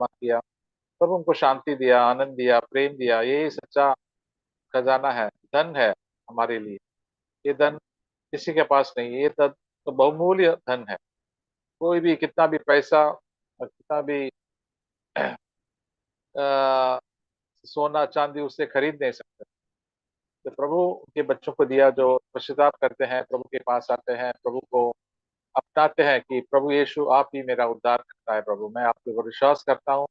इस्तेमाल किया, प्रभु हमको शांति दिया, आनंद दिया, प्रेम दिया। यही सच्चा खजाना है, धन है हमारे लिए। ये धन किसी के पास नहीं है, ये धन तो बहुमूल्य धन है। कोई भी कितना भी पैसा और कितना भी अ, सोना चांदी उससे खरीद नहीं सकते। तो प्रभु के बच्चों को दिया, जो पश्चाताप करते हैं, प्रभु के पास आते हैं, प्रभु को अपनाते हैं कि प्रभु यीशु आप ही मेरा उद्धार करता है, प्रभु मैं आपके ऊपर विश्वास करता हूँ,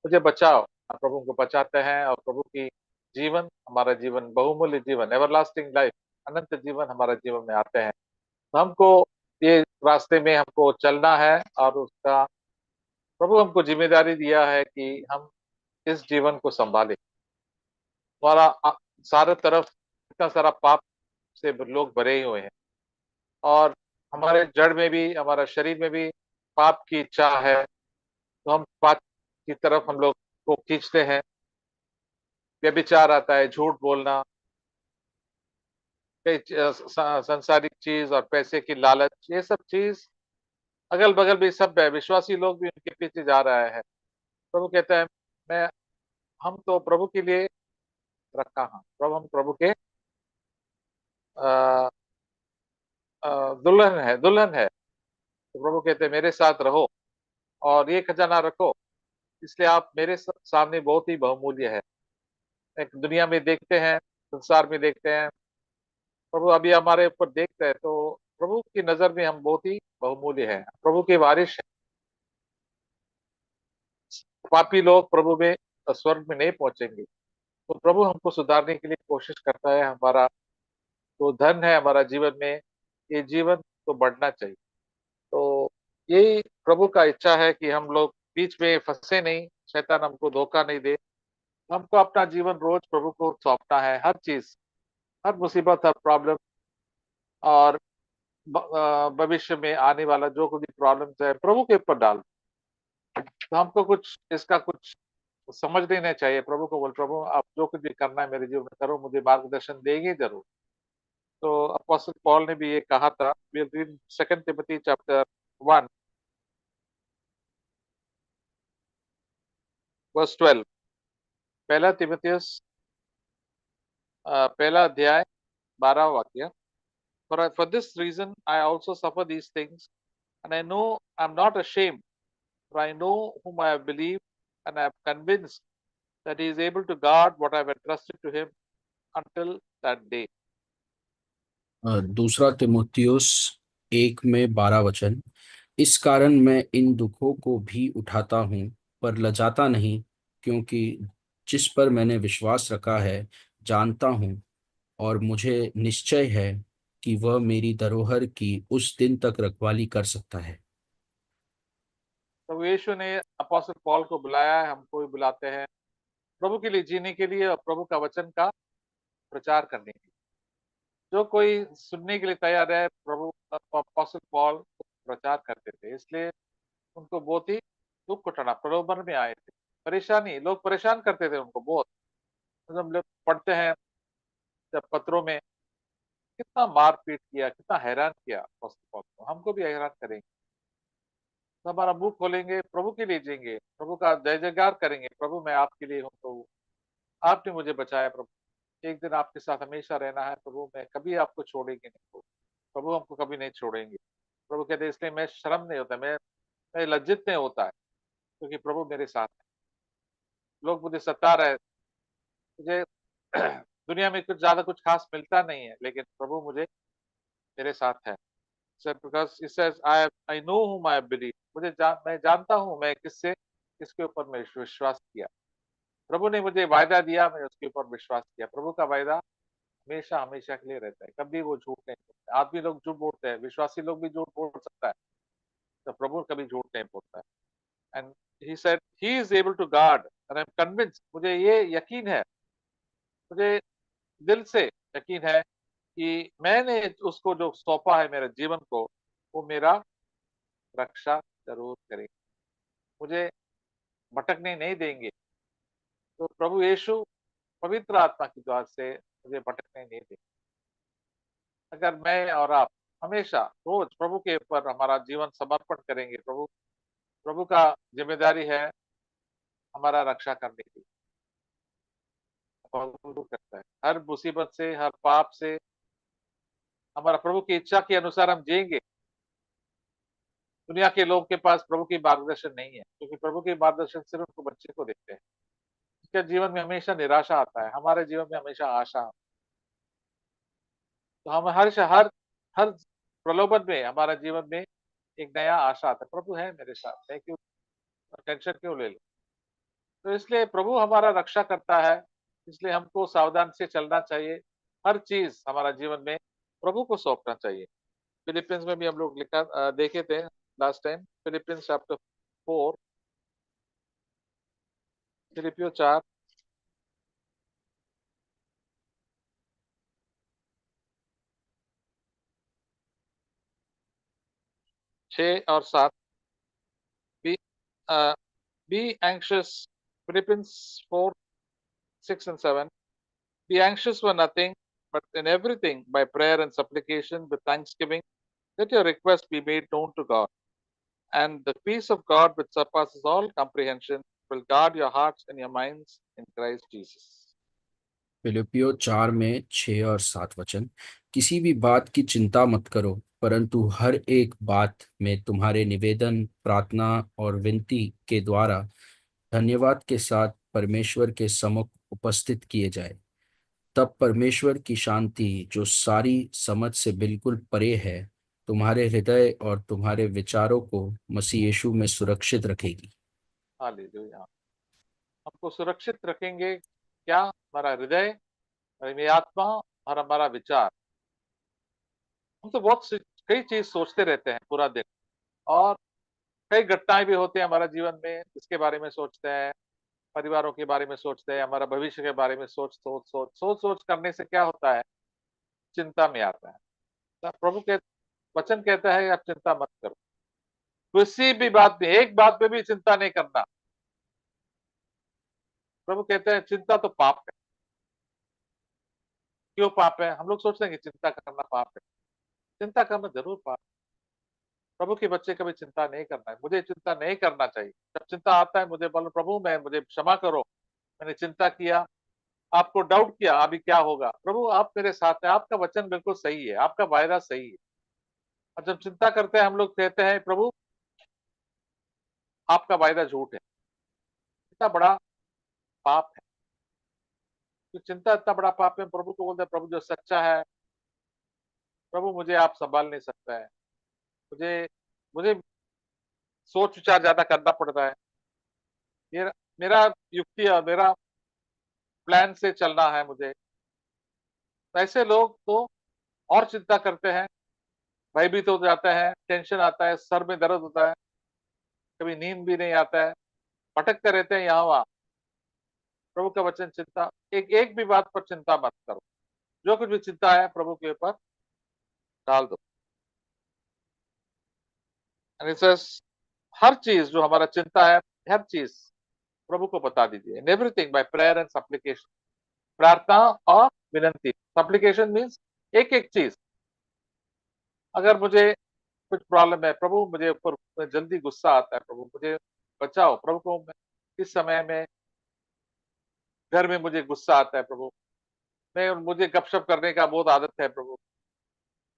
मुझे बचाओ। आप प्रभु को बचाते हैं और प्रभु की जीवन, हमारा जीवन बहुमूल्य जीवन, एवरलास्टिंग लाइफ, अनंत जीवन हमारा जीवन में आते हैं। तो हमको ये रास्ते में हमको चलना है, और उसका प्रभु हमको जिम्मेदारी दिया है कि हम इस जीवन को संभालें। हमारा सारे तरफ इतना सारा पाप से लोग भरे ही हुए हैं, और हमारे जड़ में भी, हमारा शरीर में भी पाप की इच्छा है। तो हम पाप की तरफ हम लोग को खींचते हैं। व्यभिचार आता है, झूठ बोलना, कई सांसारिक चीज और पैसे की लालच, ये सब चीज अगल बगल भी सब है, विश्वासी लोग भी उनके पीछे जा रहा है। प्रभु कहता है, मैं हम तो प्रभु के लिए रखा हाँ, प्रभु हम प्रभु के अ, दुल्हन है, दुल्हन है। तो प्रभु कहते हैं मेरे साथ रहो और ये खजाना रखो, इसलिए आप मेरे सामने बहुत ही बहुमूल्य है। एक दुनिया में देखते हैं, संसार में देखते हैं, प्रभु अभी हमारे ऊपर देखते हैं, तो प्रभु की नजर में हम बहुत ही बहुमूल्य है, प्रभु की वारिश है। पापी लोग प्रभु में, स्वर्ग में नहीं पहुंचेंगे। तो प्रभु हमको सुधारने के लिए कोशिश करता है। हमारा तो धन है हमारा जीवन में, ये जीवन तो बढ़ना चाहिए। तो यही प्रभु का इच्छा है कि हम लोग बीच में फंसे नहीं, शैतान हमको धोखा नहीं दे। हमको अपना जीवन रोज प्रभु को सौंपना है, हर चीज, हर मुसीबत, हर प्रॉब्लम, और भविष्य में आने वाला जो कुछ भी प्रॉब्लम्स है प्रभु के ऊपर डाल। तो हमको कुछ इसका कुछ समझ लेना चाहिए। प्रभु को बोल, प्रभु आप जो कुछ भी करना है मेरे जीवन में करो, मुझे मार्गदर्शन देंगे जरूर। तो अपोस्टल पॉल ने भी ये कहा था, सेकंड तिमोथी चैप्टर 1 वर्स 12। पहला तिमुथियुस पहला अध्याय 12 वाक्य। For this reason I also suffer these things, and I know I'm not ashamed, for I know whom I have believed, and I am convinced that he is able to guard what I have entrusted to him until that day. दूसरा तिमुथियुस 1 में 12 वचन। इस कारण मैं इन दुखों को भी उठाता हूँ, पर लजाता नहीं, क्योंकि जिस पर मैंने विश्वास रखा है जानता हूँ, और मुझे निश्चय है कि वह मेरी धरोहर की उस दिन तक रखवाली कर सकता है। तो यीशु ने अपोस्टल पॉल को बुलाया है, हमको भी बुलाते हैं प्रभु के लिए जीने के लिए और प्रभु का वचन का प्रचार करने के लिए। जो कोई सुनने के लिए तैयार है, प्रभु अपोस्टल पॉल प्रचार करते थे, इसलिए उनको बहुत ही दुख उठाना, प्रलोभन में आए थे, परेशानी, लोग परेशान करते थे उनको बहुत। तो हम लोग पढ़ते हैं जब पत्रों में, कितना मार पीट किया, कितना हैरान किया अपोस्टल पॉल को, हमको भी हैरान करेंगे। तो हमारा मुंह खोलेंगे, प्रभु के लिए जिएंगे, प्रभु का जय जयकार करेंगे, प्रभु मैं आपके लिए हूँ, प्रभु आपने मुझे बचाया, प्रभु एक दिन आपके साथ हमेशा रहना है, प्रभु मैं कभी आपको छोड़ेंगे नहीं, प्रभु प्रभु हमको कभी नहीं छोड़ेंगे। प्रभु कहते हैं इसलिए मैं शर्म नहीं होता, मैं लज्जित नहीं होता है, क्योंकि प्रभु मेरे साथ है। लोग मुझे सता रहे, मुझे दुनिया में कुछ ज्यादा कुछ खास मिलता नहीं है, लेकिन प्रभु मुझे, मेरे साथ है। Because it says I know whom I believe, मैं जानता हूँ मैं किसके ऊपर मैं विश्वास किया। प्रभु ने मुझे वायदा दिया, मैं उसके ऊपर विश्वास किया। प्रभु का वायदा हमेशा हमेशा के लिए रहता है, कभी वो झूठ नहीं बोलते। आदमी लोग झूठ बोलते हैं, विश्वासी लोग भी झूठ बोल सकता है, तो प्रभु कभी झूठ नहीं बोलता है। And he said he is able to guard, and I am convinced, मुझे ये यकीन है, मुझे दिल से यकीन है कि मैंने उसको जो सौंपा है मेरे जीवन को, वो मेरा रक्षा जरूर करेंगे, मुझे भटकने नहीं देंगे। तो प्रभु यीशु पवित्र आत्मा की द्वारा से मुझे भटकने नहीं देंगे। अगर मैं और आप हमेशा रोज प्रभु के ऊपर हमारा जीवन समर्पण करेंगे, प्रभु प्रभु का जिम्मेदारी है हमारा रक्षा करने के लिए प्रभु दूर करता है। हर मुसीबत से, हर पाप से हमारा प्रभु की इच्छा के अनुसार हम जिएंगे। दुनिया के लोगों के पास प्रभु की मार्गदर्शन नहीं है, क्योंकि प्रभु की मार्गदर्शन सिर्फ उनको बच्चे को देते हैं। उसके जीवन में हमेशा निराशा आता है, हमारे जीवन में हमेशा आशा। तो हम हर हर प्रलोभन में हमारा जीवन में एक नया आशा आता है, प्रभु है मेरे साथ, मैं क्यों टेंशन क्यों ले लूं। तो इसलिए प्रभु हमारा रक्षा करता है, इसलिए हमको सावधान से चलना चाहिए। हर चीज हमारा जीवन में प्रभु को सौंपना चाहिए। फिलिपियंस में भी हम लोग लिखा देखे थे last time, Philippians chapter 4, Philippians 4, 6 और 7। Be be anxious, Philippians 4, 6 and 7। Be anxious for nothing, but in everything by prayer and supplication with thanksgiving, let your request be made known to God. And the peace of God, which surpasses all comprehension, will guard your hearts and your minds in Christ Jesus. फिलिपियो 4 में 6 और 7 वचन। किसी भी बात की चिंता मत करो, परंतु हर एक बात में तुम्हारे निवेदन, प्रार्थना और विनती के द्वारा धन्यवाद के साथ परमेश्वर के सम्मुख उपस्थित किए जाए। तब परमेश्वर की शांति, जो सारी समझ से बिल्कुल परे है, तुम्हारे हृदय और तुम्हारे विचारों को मसीह यीशु में सुरक्षित रखेगी। हालेलुया। हमको सुरक्षित रखेंगे क्या? हमारा हृदय, हमारी आत्मा और हमारा विचार। हम तो कई चीज सोचते रहते हैं पूरा दिन, और कई घटनाएं भी होती हैं हमारे जीवन में जिसके बारे में सोचते हैं, परिवारों के बारे में सोचते हैं, हमारा भविष्य के बारे में सोच करने से क्या होता है? चिंता में आता है। तो प्रभु के वचन कहता है आप चिंता मत करो, किसी भी बात में, एक बात में भी चिंता नहीं करना। प्रभु कहते हैं चिंता तो पाप है। क्यों पाप है? हम लोग सोचते हैं कि चिंता करना पाप है। चिंता करना जरूर पाप है। प्रभु के बच्चे कभी चिंता नहीं करना है, मुझे चिंता नहीं करना चाहिए। जब चिंता आता है मुझे बोलो प्रभु मैं, मुझे क्षमा करो, मैंने चिंता किया, आपको डाउट किया अभी क्या होगा। प्रभु आप मेरे साथ हैं, आपका वचन बिल्कुल सही है, आपका वायदा सही है। और जब चिंता करते हैं हम लोग कहते हैं प्रभु आपका वायदा झूठ है। इतना बड़ा पाप है। तो चिंता इतना बड़ा पाप है, प्रभु को बोलते हैं प्रभु जो सच्चा है, प्रभु मुझे आप संभाल नहीं सकता है। मुझे मुझे सोच विचार ज्यादा करना पड़ता है। मेरा मेरा युक्ति और मेरा प्लान से चलना है मुझे। तो ऐसे लोग तो और चिंता करते हैं, भयभीत हो जाता है, टेंशन आता है, सर में दर्द होता है, कभी नींद भी नहीं आता है, भटकते रहते हैं यहाँ वहां। प्रभु का वचन, चिंता एक एक भी बात पर चिंता मत करो, जो कुछ भी चिंता है प्रभु के ऊपर डाल दो। And it says, हर चीज जो हमारा चिंता है, हर चीज प्रभु को बता दीजिए। In everything by prayer and supplication, प्रार्थना और विनंती। सप्लिकेशन मीन्स एक एक चीज। अगर मुझे कुछ प्रॉब्लम है, प्रभु मुझे ऊपर जल्दी गुस्सा आता है, प्रभु मुझे बचाओ। प्रभु को इस समय में घर में मुझे गुस्सा आता है प्रभु, मैं मुझे गपशप करने का बहुत आदत है प्रभु,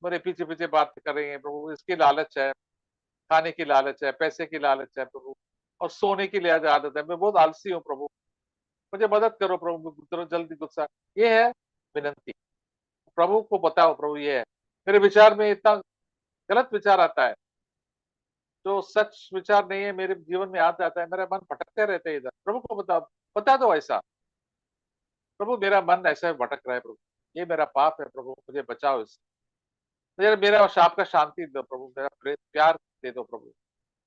मेरे पीछे पीछे बात कर रही है प्रभु, इसकी लालच है, खाने की लालच है, पैसे की लालच है प्रभु, और सोने की लिहाज आदत है, मैं बहुत आलसी हूँ प्रभु, मुझे मदद करो प्रभु, जल्दी गुस्सा। ये है विनंती। प्रभु को बताओ प्रभु ये है, मेरे विचार में इतना गलत विचार आता है, जो सच विचार नहीं है मेरे जीवन में आ जाता है, मेरा मन भटकते रहते हैं इधर। प्रभु को बताओ, बता दो ऐसा, प्रभु मेरा मन ऐसा भटक रहा है प्रभु, ये मेरा पाप है प्रभु, मुझे बचाओ इससे। मुझे मेरा शाप का शांति दो प्रभु, मेरा प्यार दे दो प्रभु,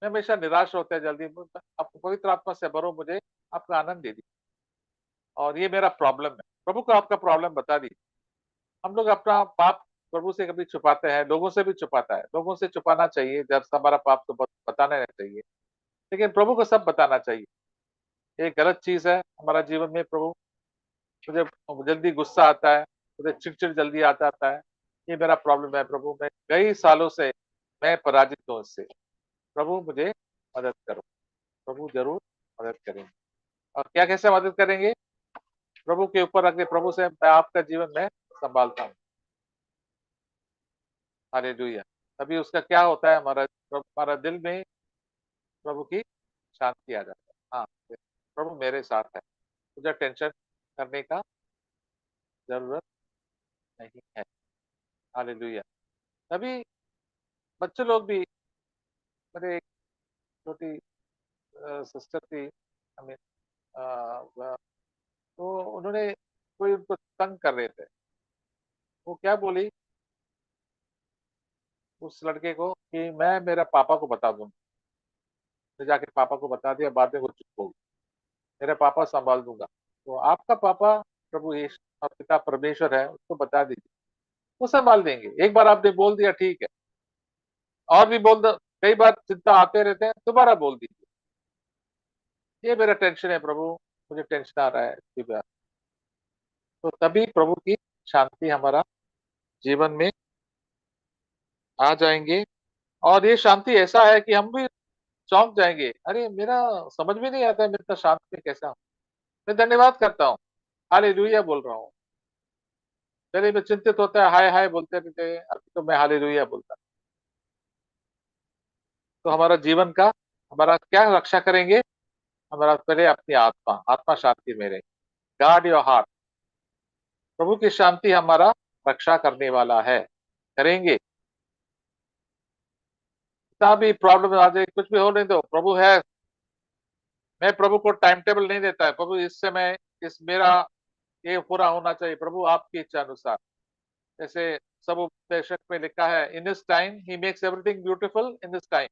मैं हमेशा निराश होता है जल्दी। आपको पवित्र आत्मा से भरो, मुझे आपका आनंद दे दी, और ये मेरा प्रॉब्लम है। प्रभु को आपका प्रॉब्लम बता दी। हम लोग अपना पाप प्रभु से कभी छुपाते हैं, लोगों से भी छुपाता है, लोगों से छुपाना चाहिए, जब हमारा पाप तो बताना नहीं चाहिए, लेकिन प्रभु को सब बताना चाहिए। ये गलत चीज है हमारा जीवन में। प्रभु मुझे जल्दी गुस्सा आता है, मुझे चिड़चिड़ जल्दी आ जाता है, ये मेरा प्रॉब्लम है प्रभु, मैं कई सालों से मैं पराजित हूँ इससे, प्रभु मुझे मदद करो। प्रभु जरूर मदद करेंगे। और क्या कैसे मदद करेंगे? प्रभु के ऊपर रख दे, प्रभु से मैं आपका जीवन में संभालता हूँ। हालेलुया। तभी उसका क्या होता है, हमारा दिल में प्रभु की शांति आ जाता है। हाँ, प्रभु मेरे साथ है, मुझे टेंशन करने का जरूरत नहीं है। हालेलुया। तभी बच्चे लोग भी, मेरे एक छोटी सिस्टर थी, हमें तो उन्होंने, कोई उनको तंग कर रहे थे, वो क्या बोली उस लड़के को कि मैं मेरा पापा को बता दूंगा। तो जाके पापा को बता दिया, बाद में वो चुप हो गई। मेरा पापा संभाल दूंगा। तो आपका पापा प्रभु यीशु और पिता परमेश्वर है, उसको बता दीजिए, वो संभाल देंगे। एक बार आपने बोल दिया, ठीक है, और भी बोल दो। कई बार चिंता आते रहते हैं, दोबारा बोल दीजिए, ये मेरा टेंशन है प्रभु, मुझे टेंशन आ रहा है इसकी बात। तो तभी प्रभु की शांति हमारा जीवन में आ जाएंगे। और ये शांति ऐसा है कि हम भी चौंक जाएंगे, अरे मेरा समझ में नहीं आता है, मैं इतना शांत में कैसा हूँ। मैं धन्यवाद करता हूँ, हालेलुया बोल रहा हूँ। पहले मैं चिंतित होता है, हाय हाय बोलते रहते, अभी तो मैं हालेलुया बोलता। तो हमारा जीवन का, हमारा क्या रक्षा करेंगे? हमारा पहले अपनी आत्मा, आत्मा शांति में रहे। Guard your heart. प्रभु की शांति हमारा रक्षा करने वाला है, करेंगे। कितना भी प्रॉब्लम आ जाए, कुछ भी हो नहीं दो, प्रभु है। मैं प्रभु को टाइम टेबल नहीं देता है, प्रभु इस समय इस मेरा ये पूरा होना चाहिए, प्रभु आपकी इच्छा अनुसार। जैसे सब उपदेशक में लिखा है, in this time he makes everything beautiful in this time.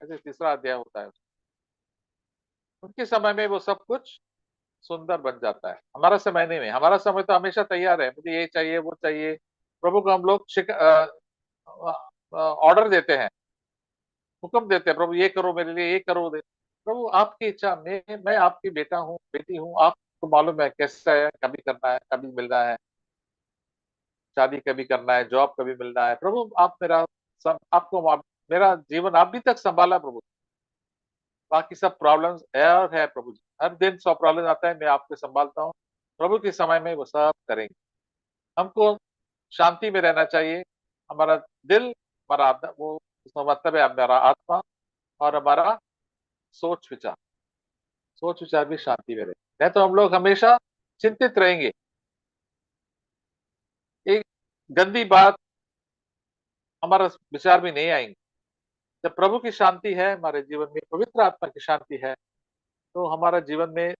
ऐसे तीसरा अध्याय होता है, उनके समय में वो सब कुछ सुंदर बन जाता है। हमारा समय नहीं है, हमारा समय तो हमेशा तैयार है, मुझे ये चाहिए वो चाहिए। प्रभु को हम लोग ऑर्डर देते हैं, हुक्म देते हैं, प्रभु ये करो मेरे लिए, ये करो दे। प्रभु आपकी इच्छा, मैं आपकी बेटा हूँ, बेटी हूँ, आपको मालूम है कैसा है, कभी करना है कभी मिलना है, शादी कभी करना है, जॉब कभी मिलना है। प्रभु आप मेरा मेरा जीवन आप भी तक संभाला प्रभु। बाकी सब प्रॉब्लम्स है और है प्रभु जी, हर दिन 100 प्रॉब्लम आता है, मैं आपको संभालता हूँ। प्रभु के समय में वो सब करेंगे। हमको शांति में रहना चाहिए। हमारा दिल, हमारा वो, उसका मतलब है हमारा आत्मा और हमारा सोच विचार, सोच विचार भी शांति में रहे। नहीं तो हम लोग हमेशा चिंतित रहेंगे। एक गंदी बात हमारा विचार में नहीं आएंगे। जब प्रभु की शांति है हमारे जीवन में, पवित्र आत्मा की शांति है, तो हमारा जीवन में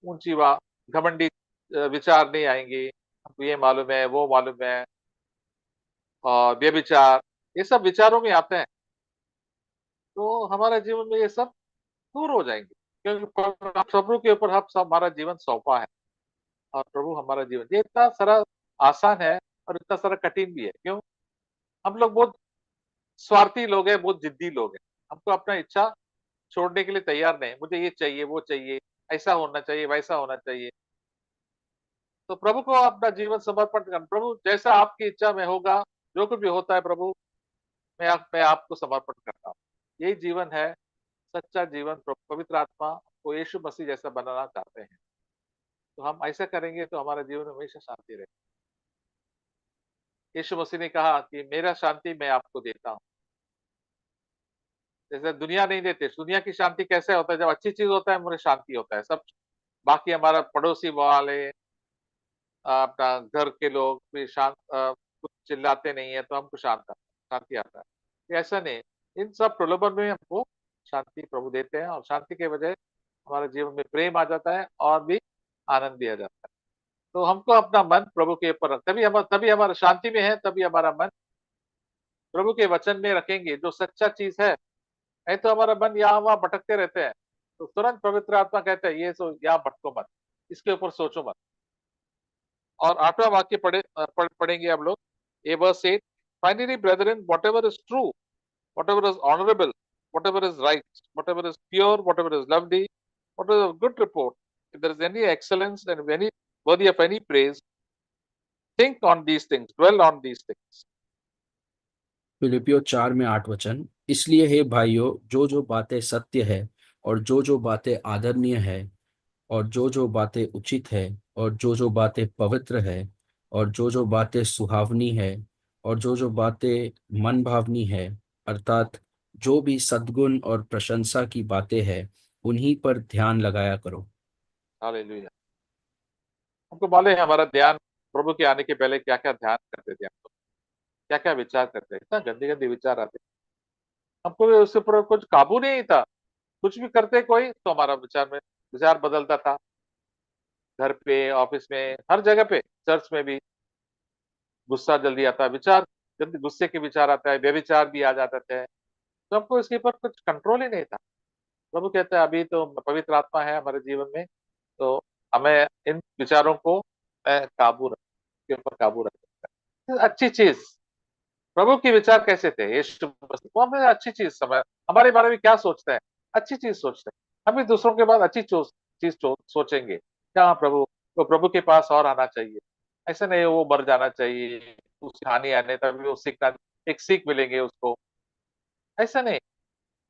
ऊंची वा घमंडी विचार नहीं आएंगे। हमको ये मालूम है, वो मालूम है, और व्यभिचार, ये सब विचारों में आते हैं। तो हमारे जीवन में ये सब दूर हो जाएंगे, क्योंकि प्रभु के ऊपर हम सब, हमारा जीवन सौंपा है। और प्रभु हमारा जीवन, ये इतना सारा आसान है और इतना सारा कठिन भी है। क्यों? हम लोग बहुत स्वार्थी लोग हैं, बहुत जिद्दी लोग हैं। हमको अपना इच्छा छोड़ने के लिए तैयार नहीं, मुझे ये चाहिए वो चाहिए, ऐसा होना चाहिए वैसा होना चाहिए। तो प्रभु को अपना जीवन समर्पण कर, प्रभु जैसा आपकी इच्छा में होगा, जो कुछ भी होता है प्रभु, मैं आपको समर्पण करता हूँ। यही जीवन है, सच्चा जीवन। पवित्र आत्मा को यीशु मसीह जैसा बनाना चाहते हैं, तो हम ऐसा करेंगे तो हमारा जीवन में हमेशा शांति रहे। यीशु मसीह ने कहा कि मेरा शांति मैं आपको देता हूँ, जैसे दुनिया नहीं देते। दुनिया की शांति कैसे होता है? जब अच्छी चीज होता है मुझे शांति होता है, सब बाकी हमारा पड़ोसी वाले, अपना घर के लोग भी शांत, कुछ चिल्लाते नहीं है तो हमको शांति आता है। ये ऐसा नहीं, इन सब प्रलोभन में हमको शांति प्रभु देते हैं, और शांति के वजह हमारे जीवन में प्रेम आ जाता है और भी आनंद भी आ जाता है। तो हमको अपना मन प्रभु के ऊपर तभी हमारा शांति में है, तभी हमारा मन प्रभु के वचन में रखेंगे, जो सच्चा चीज है। नहीं तो हमारा मन यहाँ वहां भटकते रहते हैं। तो तुरंत पवित्र आत्मा कहते हैं, ये यहाँ भटको मत, इसके ऊपर सोचो मत। और 8वां वाक्य पढ़ेंगे हम लोग। ये verse 8, finally brethren, whatever is true, whatever is honorable, whatever is right, whatever is pure, whatever is lovely, whatever is good report, if there is any excellence and any worthy of any praise, think on these things, dwell on these things. फिलिपियो 4 में 8 वचन, इसलिए हे भाइयों, जो जो बातें सत्य है, और जो बातें आदरणीय है, और जो बातें उचित है, और जो बातें पवित्र है, और जो बातें सुहावनी है, और जो बातें मन भावनी है, अर्थात जो भी सद्गुण और प्रशंसा की बातें हैं, उन्हीं पर ध्यान लगाया करो। हालेलुया। हमको मालूम है हमारा ध्यान प्रभु के आने के पहले क्या क्या ध्यान करते थे, हम लोग क्या क्या विचार करते थे, इतना गंदे गंदे विचार आते, हमको भी उसके ऊपर कुछ काबू नहीं था। कुछ भी करते कोई तो हमारा विचार बदलता था। घर पे, ऑफिस में, हर जगह पे, चर्च में भी गुस्सा जल्दी आता है, विचार जल्दी गुस्से के विचार आता है, व्यभिचार भी आ जाते थे। तो हमको इसके ऊपर कुछ कंट्रोल ही नहीं था। प्रभु कहते हैं अभी तो पवित्र आत्मा है हमारे जीवन में, तो हमें इन विचारों को काबू रख के ऊपर काबू रख। अच्छी चीज, प्रभु के विचार कैसे थे, यीशु मसीह वो हमें अच्छी चीज समझ, हमारे बारे में क्या सोचते हैं, अच्छी चीज सोचते हैं। हम भी दूसरों के बाद अच्छी चीज सोचेंगे, क्या प्रभु, तो प्रभु के पास और आना चाहिए। ऐसा नहीं वो मर जाना चाहिए, उसकी हानि आने तक भी वो सीखना, एक सीख मिलेंगे उसको, ऐसा नहीं।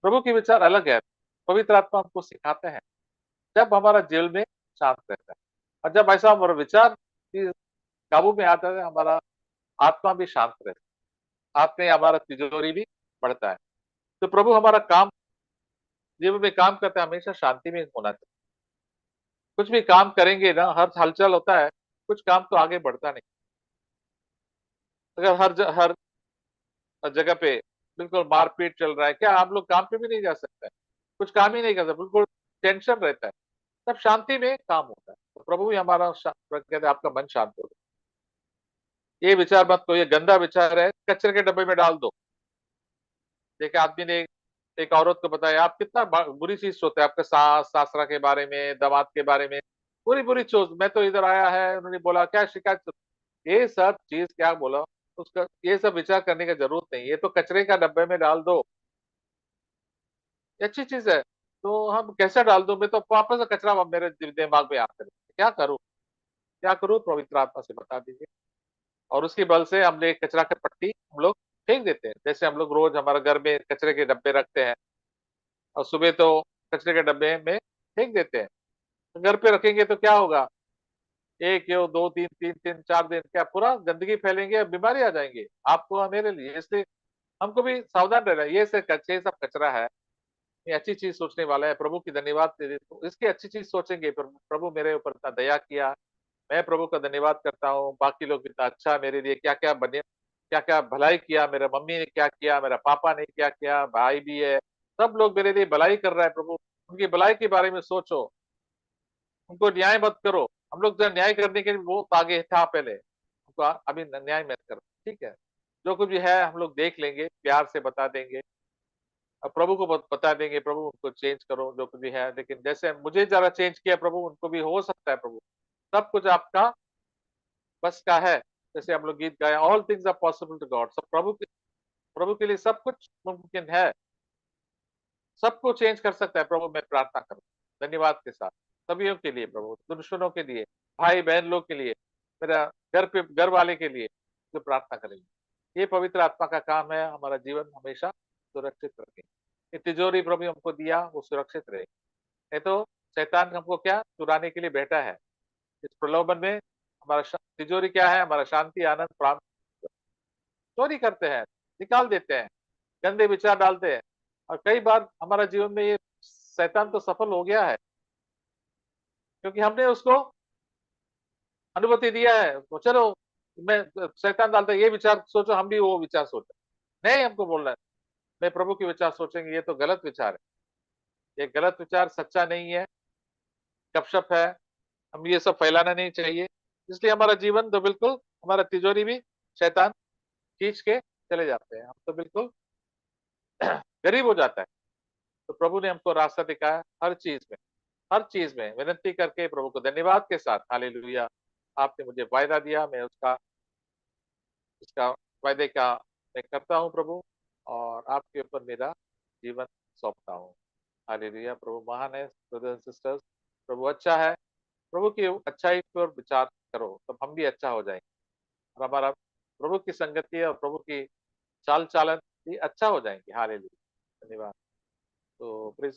प्रभु के विचार अलग है। पवित्र आत्मा हमको सिखाते हैं जब हमारा जेल में शांत रहता है, और जब ऐसा हमारा विचार काबू में आता है, हमारा आत्मा भी शांत रहता है, आत्मा में हमारा तिजोरी भी बढ़ता है। तो प्रभु हमारा काम, जीवन में काम करते हैं, हमेशा शांति में होना चाहिए। कुछ भी काम करेंगे ना, हर हलचल होता है, कुछ काम तो आगे बढ़ता नहीं। अगर हर जगह पे बिल्कुल मारपीट चल रहा है, क्या हम लोग काम पे भी नहीं जा सकते, कुछ काम ही नहीं कर सकते, बिल्कुल टेंशन रहता है, तब शांति में काम होता है। तो प्रभु भी हमारा कहते हैं आपका मन शांत हो जाए। ये विचार मत को, ये गंदा विचार है, कचरे के डब्बे में डाल दो। देखिए आदमी ने एक औरत को बताया, आप कितना बुरी चीज सोचते हैं, आपके सास सासरा के बारे में, दामाद के बारे में, बुरी बुरी चीज। मैं तो इधर आया है, उन्होंने बोला क्या शिकायत, ये सब चीज क्या बोला, उसका ये सब विचार करने की जरूरत नहीं, ये तो कचरे का डब्बे में डाल दो, ये अच्छी चीज है। तो हम कैसे डाल दो, मैं तो वापस से कचरा मेरे दिमाग में आता है, क्या करूं, क्या करूं, पवित्र आत्मा से बता दीजिए। और उसकी बल से हमने कचरा की पट्टी हम लोग फेंक देते हैं। जैसे हम लोग रोज हमारे घर में कचरे के डब्बे रखते हैं, और सुबह तो कचरे के डब्बे में फेंक देते हैं। तो घर पे रखेंगे तो क्या होगा, एक या दो तीन तीन तीन 4 दिन क्या पूरा गंदगी फैलेंगे, बीमारी आ जाएंगे आपको और मेरे लिए। इसलिए हमको भी सावधान रहना है। ये सब कचरा है, ये अच्छी चीज सोचने वाला है। प्रभु की धन्यवाद दे दे तो इसकी अच्छी चीज सोचेंगे, प्रभु मेरे ऊपर इतना दया किया, मैं प्रभु का धन्यवाद करता हूँ। बाकी लोग इतना अच्छा मेरे लिए क्या क्या बने, क्या क्या भलाई किया, मेरे मम्मी ने क्या किया, मेरा पापा ने क्या किया, भाई भी है, सब लोग मेरे लिए भलाई कर रहा है। प्रभु उनकी भलाई के बारे में सोचो, उनको न्याय मत करो। हम लोग जो न्याय करने के लिए वो आगे था पहले, उनको अभी न्याय मत करो, ठीक है। जो कुछ भी है हम लोग देख लेंगे, प्यार से बता देंगे, अब प्रभु को बता देंगे, प्रभु उनको चेंज करो जो कुछ भी है। लेकिन जैसे मुझे जरा चेंज किया प्रभु, उनको भी हो सकता है प्रभु, सब कुछ आपका बस का है। जैसे हम लोग गीत गाए, all things are possible to God, सब प्रभु के लिए सब कुछ मुमकिन है, सबको चेंज कर सकता है प्रभु। मैं प्रार्थना करूँ धन्यवाद के साथ सभी के लिए, प्रभु दुश्मनों के लिए, भाई बहन लोग के लिए, मेरा घर वाले के लिए जो प्रार्थना करेंगे। ये पवित्र आत्मा का काम है, हमारा जीवन हमेशा सुरक्षित रखें। ये तिजोरी प्रभु हमको दिया, वो सुरक्षित रहे, नहीं तो शैतान हमको क्या चुराने के लिए बैठा है। इस प्रलोभन में हमारा तिजोरी क्या है, हमारा शांति आनंद प्राप्त चोरी करते हैं, निकाल देते हैं, गंदे विचार डालते हैं। और कई बार हमारा जीवन में ये शैतान तो सफल हो गया है, क्योंकि हमने उसको अनुमति दिया है। तो चलो, मैं शैतान डालता है ये विचार सोचो, हम भी वो विचार सोचे, नहीं हमको बोलना है मैं प्रभु के विचार सोचेंगे, ये तो गलत विचार है, ये गलत विचार सच्चा नहीं है, गपशप है, हम ये सब फैलाना नहीं चाहिए। इसलिए हमारा जीवन तो बिल्कुल, हमारा तिजोरी भी शैतान खींच के चले जाते हैं, हम तो बिल्कुल गरीब हो जाता है। तो प्रभु ने हमको रास्ता दिखाया हर चीज में, हर चीज में विनती करके प्रभु को धन्यवाद के साथ, हालेलुया, आपने मुझे वायदा दिया, मैं उसका वायदे का मैं करता हूँ प्रभु, और आपके ऊपर मेरा जीवन सौंपता हूँ। हालेलुया, प्रभु महान है। ब्रदर्स एंड सिस्टर्स, प्रभु अच्छा है, प्रभु की अच्छाई पर विचार करो तब हम भी अच्छा हो जाएंगे, और हमारा प्रभु की संगति और प्रभु की चाल चालन भी अच्छा हो जाएंगे। हालेलुया, धन्यवाद। तो प्लीज